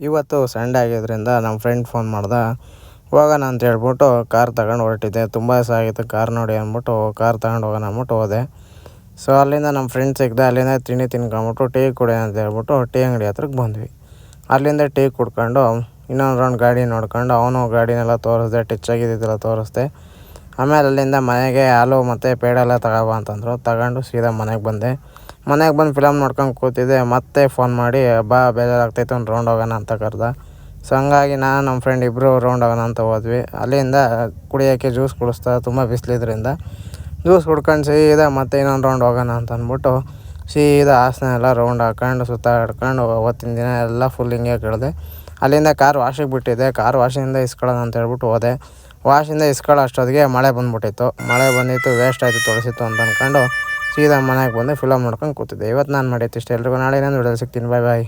ಇವತ್ತು ಸಂಡೇ ಆಗಿದ್ದರಿಂದ ನಮ್ಮ ಫ್ರೆಂಡ್ ಫೋನ್ ಮಾಡ್ದೆ. ಹೋಗೋಣ ಅಂತ ಹೇಳ್ಬಿಟ್ಟು ಕಾರ್ ತಗೊಂಡು ಹೊರಟಿದ್ದೆ. ತುಂಬ ದಿವಸ ಆಗಿತ್ತು ಕಾರ್ ನೋಡಿ ಅಂದ್ಬಿಟ್ಟು ಕಾರ್ ತಗೊಂಡು ಹೋಗೋಣ ಅಂದ್ಬಿಟ್ಟು ಹೋದೆ. ಸೊ ಅಲ್ಲಿಂದ ನಮ್ಮ ಫ್ರೆಂಡ್ ಸಿಕ್ಕಿದೆ. ಅಲ್ಲಿಂದ ತಿಂಡಿ ತಿನ್ಕೊಂಬಿಟ್ಟು ಟೀ ಕುಡಿ ಅಂತ ಹೇಳ್ಬಿಟ್ಟು ಟೀ ಅಂಗಡಿ ಹತ್ರಕ್ಕೆ ಬಂದ್ವಿ. ಅಲ್ಲಿಂದ ಟೀ ಕುಡ್ಕೊಂಡು ಇನ್ನೊಂದು ರೌಂಡ್ ಗಾಡಿ ನೋಡ್ಕೊಂಡು ಅವನು ಗಾಡಿನೆಲ್ಲ ತೋರಿಸ್ದೆ, ಟಚ್ ಆಗಿದ್ದೆಲ್ಲ ತೋರಿಸ್ದೆ. ಆಮೇಲೆ ಅಲ್ಲಿಂದ ಮನೆಗೆ ಹಾಲು ಮತ್ತು ಪೇಡೆಲ್ಲ ತಗೊಬಾ ಅಂತಂದರು. ತಗೊಂಡು ಸೀದಾ ಮನೆಗೆ ಬಂದೆ. ಮನೆಗೆ ಬಂದು ಫಿಲಮ್ ನೋಡ್ಕೊಂಡು ಕೂತಿದ್ದೆ. ಮತ್ತೆ ಫೋನ್ ಮಾಡಿ ಬಾ ಬೇಜಾರಾಗ್ತೈತೆ ಒಂದು ರೌಂಡ್ ಹೋಗೋಣ ಅಂತ ಕರೆದ. ಸೊ ಹಂಗಾಗಿ ನಾನು ನಮ್ಮ ಫ್ರೆಂಡ್ ಇಬ್ಬರು ರೌಂಡ್ ಹೋಗೋಣ ಅಂತ ಹೋದ್ವಿ. ಅಲ್ಲಿಂದ ಕುಡಿಯೋಕ್ಕೆ ಜ್ಯೂಸ್ ಕುಡಿಸ್ತಾ, ತುಂಬ ಬಿಸಿಲಿದ್ರಿಂದ ಜ್ಯೂಸ್ ಕುಡ್ಕೊಂಡು ಸೀದಾ ಮತ್ತೆ ಇನ್ನೊಂದು ರೌಂಡ್ ಹೋಗೋಣ ಅಂತ ಅಂದ್ಬಿಟ್ಟು ಸೀದಾ ಹಾಸನ ಎಲ್ಲ ರೌಂಡ್ ಹಾಕೊಂಡು ಸುತ್ತಾಡ್ಕೊಂಡು ಅವತ್ತಿನ ದಿನ ಎಲ್ಲ ಫುಲ್ ಹಿಂಗೆ ಕಳೆದೆ. ಅಲ್ಲಿಂದ ಕಾರ್ ವಾಶಿಗೆ ಬಿಟ್ಟಿದ್ದೆ. ಕಾರ್ ವಾಶಿಂದ ಇಸ್ಕೊಳ್ಳೋಣ ಅಂತ ಹೇಳ್ಬಿಟ್ಟು ಹೋದೆ. ವಾಶಿಂದ ಇಸ್ಕೊಳ್ಳೋ ಅಷ್ಟೊತ್ತಿಗೆ ಮಳೆ ಬಂದುಬಿಟ್ಟಿತ್ತು. ಮಳೆ ಬಂದಿತ್ತು, ವೇಸ್ಟ್ ಆಯಿತು, ತೊಳಸಿತ್ತು ಅಂತ ಅಂದ್ಕೊಂಡು ಸೀದಾ ಮನೆಗೆ ಬಂದು ಫಿಲಮ್ ನೋಡ್ಕೊಂಡು ಕೂತಿದ್ದೆ. ಇವತ್ತು ನಾನು ಮಾಡಿದ್ದು ಇಷ್ಟ. ಎಲ್ರಿಗೂ ನಾಳೆ ಇನ್ನೊಂದು ವಿಡಿಯೋದಲ್ಲಿ ಸಿಗ್ತೀನಿ. ಬಾಯ್ ಬಾಯ್.